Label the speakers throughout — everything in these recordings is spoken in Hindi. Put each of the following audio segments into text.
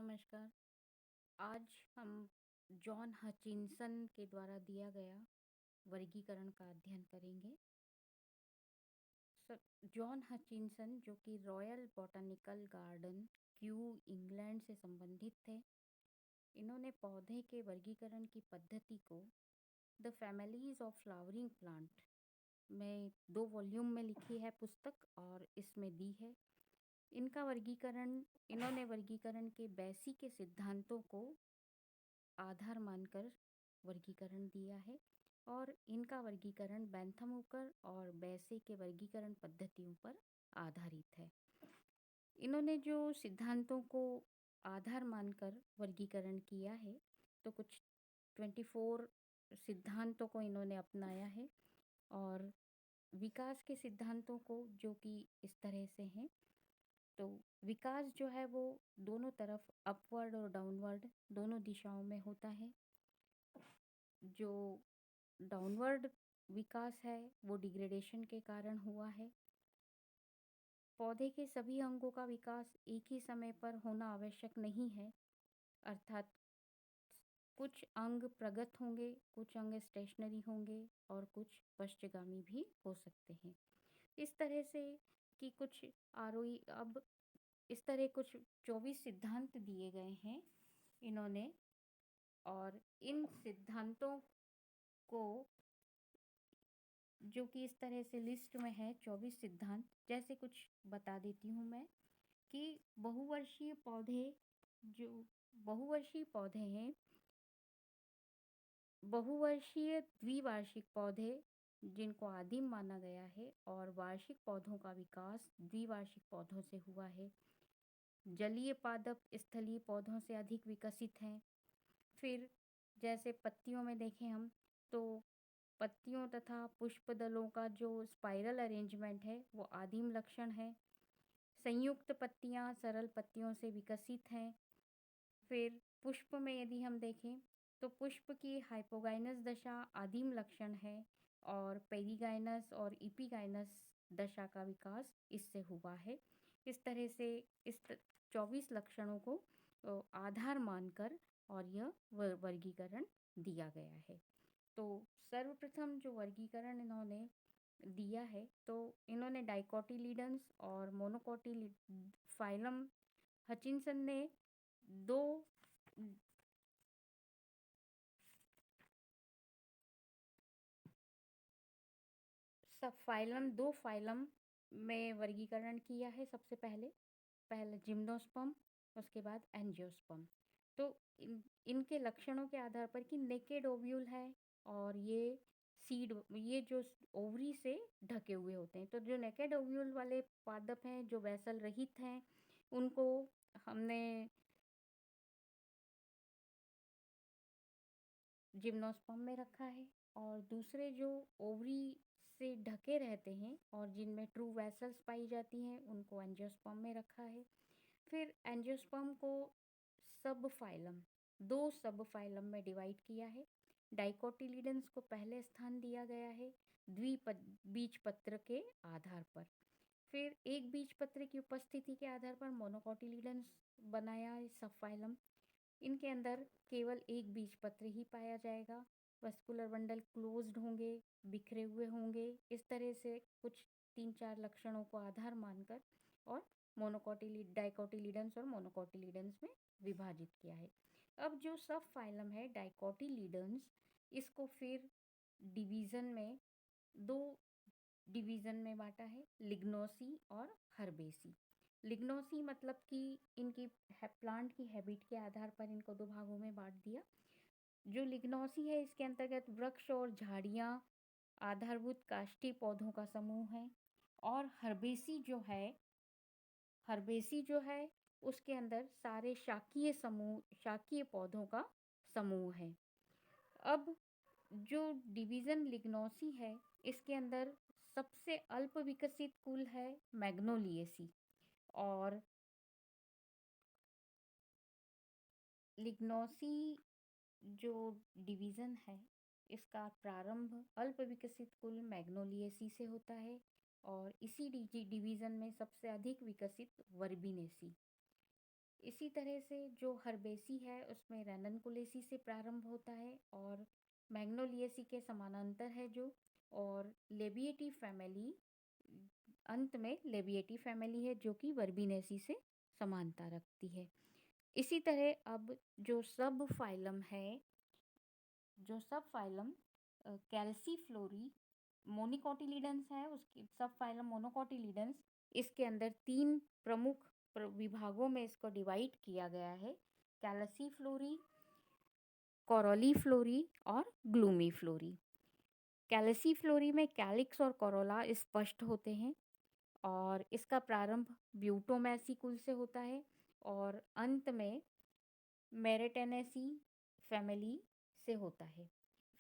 Speaker 1: नमस्कार। आज हम जॉन हचिंसन के द्वारा दिया गया वर्गीकरण का अध्ययन करेंगे। जॉन हचिंसन, जो कि royal botanical garden Q England से संबंधित थे, इन्होंने पौधे के वर्गीकरण की पद्धति को the families of flowering plant में 2 वॉल्यूम में लिखी है पुस्तक और इसमें दी है। इन्होंने वर्गीकरण के बेसी के सिद्धांतों को आधार मानकर वर्गीकरण दिया है और इनका वर्गीकरण बेंथम हुकर और बेसे के वर्गीकरण पद्धतियों पर आधारित है। इन्होंने जो सिद्धांतों को आधार मानकर वर्गीकरण किया है, तो कुछ 24 सिद्धांतों को इन्होंने अपनाया है और विकास के सिद्धांतों को, जो कि इस तरह से हैं। तो विकास जो है वो दोनों तरफ, अपवर्ड और डाउनवर्ड, दोनों दिशाओं में होता है। जो डाउनवर्ड विकास है वो डिग्रेडेशन के कारण हुआ है। पौधे के सभी अंगों का विकास एक ही समय पर होना आवश्यक नहीं है, अर्थात कुछ अंग प्रगत होंगे, कुछ अंग स्टेशनरी होंगे और कुछ पश्चगामी भी हो सकते हैं। इस तरह से कि कुछ आरोही अब इस तरह कुछ 24 सिद्धांत दिए गए हैं इन्होंने, और इन सिद्धांतों को, जो कि इस तरह से लिस्ट में है 24 सिद्धांत, जैसे कुछ बता देती हूँ मैं कि जो बहुवर्षीय पौधे हैं, बहुवर्षीय द्विवार्षिक पौधे जिनको आदिम माना गया है, और वार्षिक पौधों का विकास द्विवार्षिक पौधों से हुआ है। जलीय पादप स्थलीय पौधों से अधिक विकसित हैं। फिर जैसे पत्तियों में देखें हम, तो पत्तियों तथा पुष्प दलों का जो स्पाइरल अरेंजमेंट है वो आदिम लक्षण है। संयुक्त पत्तियां सरल पत्तियों से विकसित हैं। फिर पुष्प में यदि हम देखें तो पुष्प की हाइपोगाइनस दशा आदिम लक्षण है और पेरिगाइनस और इपिगाइनस दशा का विकास इससे हुआ है। इस तरह से इस 24 लक्षणों को आधार मानकर और यह वर्गीकरण दिया गया है। तो सर्वप्रथम जो वर्गीकरण इन्होंने दिया है, तो इन्होंने डाइकोटिलीडन्स और मोनोकोटिली फाइलम, हचिंसन ने दो सब फाइलम दो फाइलम में वर्गीकरण किया है। सबसे पहले जिम्नोस्पर्म, उसके बाद एंजियोस्पर्म। तो इनके लक्षणों के आधार पर कि नेकेड ओव्यूल है और ये जो ओवरी से ढके हुए होते हैं, तो जो नेकेड ओव्यूल वाले पादप हैं, जो वैसल रहित हैं, उनको हमने जिम्नोस्पर्म में रखा है, और दूसरे जो ओवरी से ढके रहते हैं और जिनमें ट्रू वेसल्स पाई जाती हैं, उनको एंजियोस्पर्म में रखा है। फिर एंजियोस्पर्म को सब फाइलम दो सब फाइलम में डिवाइड किया है। डाइकोटिलीडन्स को पहले स्थान दिया गया है बीजपत्र के आधार पर। फिर एक बीजपत्र की उपस्थिति के आधार पर मोनोकोटिलीडन्स बनाया है सब फाइलम। इनके अंदर केवल एक बीजपत्र ही पाया जाएगा। वस्कुलर बंडल क्लोज्ड होंगे, बिखरे हुए होंगे। इस तरह से कुछ 3-4 लक्षणों को आधार मानकर और डाइकोटिलीडन्स और मोनोकोटिलीडन्स में विभाजित किया है। अब जो सब फाइलम है डाइकोटिलीडन्स, इसको फिर डिवीजन में दो डिवीजन में बांटा है, लिग्नोसी और हर्बेसी। लिग्नोसी मतलब कि इनकी प्लांट की हैबिट के आधार पर इनको 2 भागों में बांट दिया। जो लिग्नोसी है, इसके अंतर्गत वृक्ष और झाड़ियां आधारभूत काष्ठी पौधों का समूह है, और हर्बेसी जो है उसके अंदर सारे शाकीय पौधों का समूह है। अब जो डिवीजन लिग्नोसी है, इसके अंदर सबसे अल्प विकसित कुल है मैग्नोलिएसी, और लिग्नोसी जो डिवीजन है, इसका प्रारंभ अल्प विकसित कुल मैग्नोलिएसी से होता है, और इसी डिवीजन में सबसे अधिक विकसित वर्बिनेसी। इसी तरह से जो हर्बेसी है उसमें रैननकुलेसी से प्रारंभ होता है और मैग्नोलिएसी के समानांतर है जो, और लेबिएटी फैमिली अंत में लेबिएटी फैमिली है जो कि वर्बिनेसी से समानता रखती है। इसी तरह अब जो सब फाइलम है, जो सब फाइलम कैल्सीफ्लोरी मोनिकोटिलिडन्स है, उसकी सब फाइलम मोनोकोटिलिडन्स, इसके अंदर 3 प्रमुख विभागों में इसको डिवाइड किया गया है: कैल्सीफ्लोरी, कोरोलीफ्लोरी और ग्लूमीफ्लोरी। कैल्सीफ्लोरी में कैलिक्स और कोरोला स्पष्ट होते हैं और इसका प्रारंभ ब्यूटोमैसी कुल से होता है और अंत में मेरिटेनेसी फैमिली से होता है।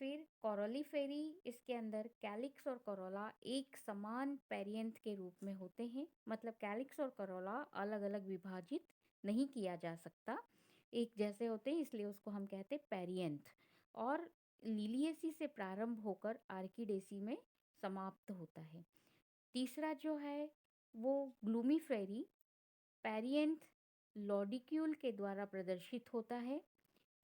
Speaker 1: फिर कोरोलीफेरी, इसके अंदर कैलिक्स और कोरोला एक समान पेरियंथ के रूप में होते हैं, मतलब कैलिक्स और कोरोला अलग अलग विभाजित नहीं किया जा सकता, एक जैसे होते हैं, इसलिए उसको हम कहते हैं पेरियंथ। और लिलिएसी से प्रारंभ होकर आर्किडेसी में समाप्त होता है। तीसरा जो है वो ग्लूमीफेरी, पेरियंथ लॉडिक्यूल के द्वारा प्रदर्शित होता है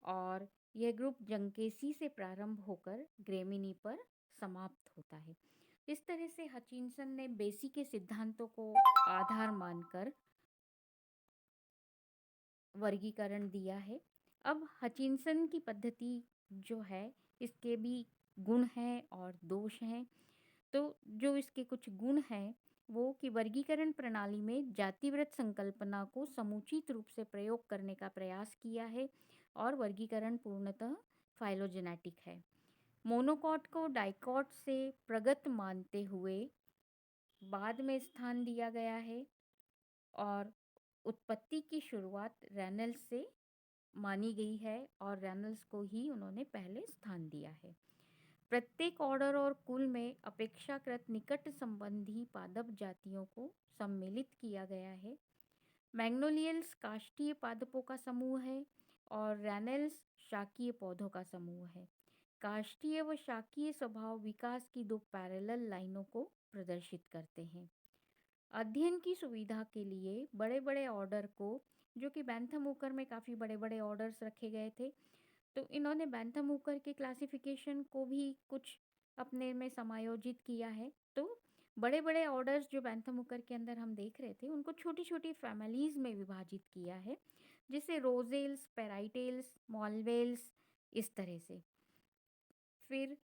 Speaker 1: और यह ग्रुप जंकेसी से प्रारंभ होकर ग्रेमिनी पर समाप्त होता है। इस तरह से हचिंसन ने बेसी के सिद्धांतों को आधार मानकर वर्गीकरण दिया है। अब हचिंसन की पद्धति जो है, इसके भी गुण हैं और दोष हैं। तो जो इसके कुछ गुण हैं वो कि वर्गीकरण प्रणाली में जातिवृत्त संकल्पना को समुचित रूप से प्रयोग करने का प्रयास किया है और वर्गीकरण पूर्णतः फाइलोजेनेटिक है। मोनोकॉट को डाइकॉट से प्रगत मानते हुए बाद में स्थान दिया गया है और उत्पत्ति की शुरुआत रेनल्स से मानी गई है और रेनल्स को ही उन्होंने पहले स्थान दिया है। प्रत्येक ऑर्डर और कुल में अपेक्षाकृत निकट संबंधी पादप जातियों को सम्मिलित किया गया है। मैग्नोलियल्स काष्ठीय पादपों का समूह है और रैनल्स शाकीय पौधों का समूह है। काष्ठीय व शाकीय स्वभाव विकास की दो पैरेलल लाइनों को प्रदर्शित करते हैं। अध्ययन की सुविधा के लिए बड़े बड़े ऑर्डर को, जो कि बैंथम वूकर में काफ़ी बड़े बड़े ऑर्डर्स रखे गए थे, तो इन्होंने बैंथम वूकर के क्लासिफिकेशन को भी कुछ अपने में समायोजित किया है। तो बड़े बड़े ऑर्डर्स जो बैंथम वूकर के अंदर हम देख रहे थे उनको छोटी छोटी फैमिलीज़ में विभाजित किया है, जैसे रोजेल्स, पेराइटेल्स, मॉलवेल्स, इस तरह से। फिर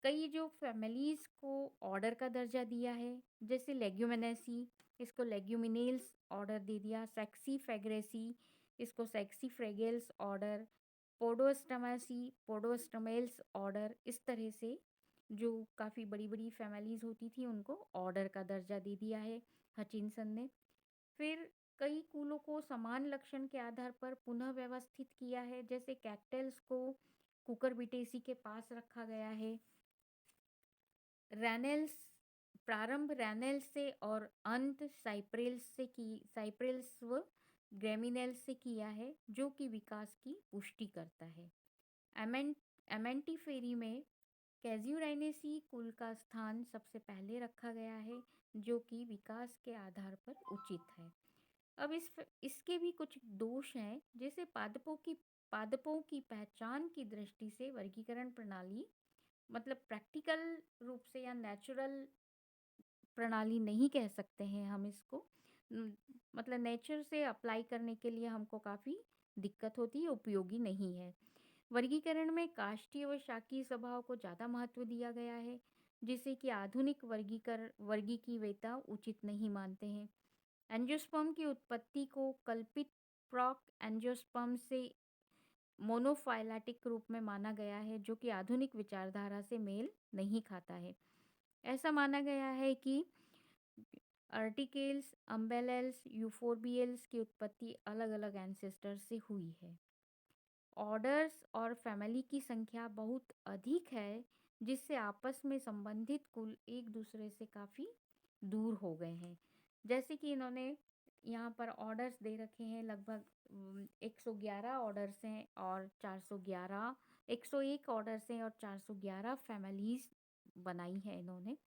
Speaker 1: कई जो फैमिलीज़ को ऑर्डर का दर्जा दिया है, जैसे लेग्यूमिनेसी, इसको लेग्यूमिनेल्स ऑर्डर दे दिया। सेक्सी फेग्रेसी, इसको सेक्सी फ्रेगेल्स ऑर्डर। पोडोस्टमासी, पोडोस्टमेल्स ऑर्डर। इस तरह से जो काफ़ी बड़ी बड़ी फैमिलीज़ होती थी उनको ऑर्डर का दर्जा दे दिया है हचिंसन ने। फिर कई कुलों को समान लक्षण के आधार पर पुनः व्यवस्थित किया है, जैसे कैक्टल्स को कुकरबिटेसी के पास रखा गया है। रैनल्स, प्रारंभ रैनल्स से और अंत साइप्रेल्स व ग्रेमिनेल्स से किया है, जो कि विकास की पुष्टि करता है। एमेंटिफेरी में कैज्यूराइनेसी कुल का स्थान सबसे पहले रखा गया है, जो कि विकास के आधार पर उचित है। अब इसके भी कुछ दोष हैं, जैसे पादपों की पहचान की दृष्टि से वर्गीकरण प्रणाली, मतलब प्रैक्टिकल रूप से या नेचुरल प्रणाली नहीं कह सकते हैं हम इसको, मतलब नेचर से अप्लाई करने के लिए हमको काफ़ी दिक्कत होती है, उपयोगी नहीं है। वर्गीकरण में काष्ठीय व शाकीय स्वभाव को ज़्यादा महत्व दिया गया है, जिसे कि आधुनिक वर्गीकीवेता उचित नहीं मानते हैं। एंजियोस्पर्म की उत्पत्ति को कल्पित प्रॉक एंजियोस्पर्म से मोनोफाइलेटिक रूप में माना गया है, जो कि आधुनिक विचारधारा से मेल नहीं खाता है। ऐसा माना गया है कि आर्टिकेल्स, अम्बेलेल्स, यूफोर्बियल्स की उत्पत्ति अलग अलग एंसेस्टर से हुई है। ऑर्डर्स और फैमिली की संख्या बहुत अधिक है, जिससे आपस में संबंधित कुल एक दूसरे से काफ़ी दूर हो गए हैं। जैसे कि इन्होंने यहाँ पर ऑर्डर्स दे रखे हैं, लगभग 111 ऑर्डर्स हैं और 411, 101 ऑर्डर्स हैं और 411 फैमिलीज़ बनाई हैं इन्होंने।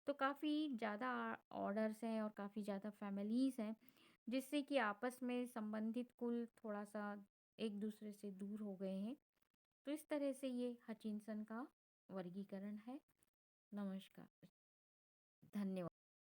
Speaker 1: तो काफ़ी ज़्यादा ऑर्डर्स हैं और काफ़ी ज़्यादा फैमिलीज़ हैं। जिससे कि आपस में संबंधित कुल थोड़ा-सा एक दूसरे से दूर हो गए हैं। तो इस तरह से ये हचिंसन का वर्गीकरण है। नमस्कार। धन्यवाद।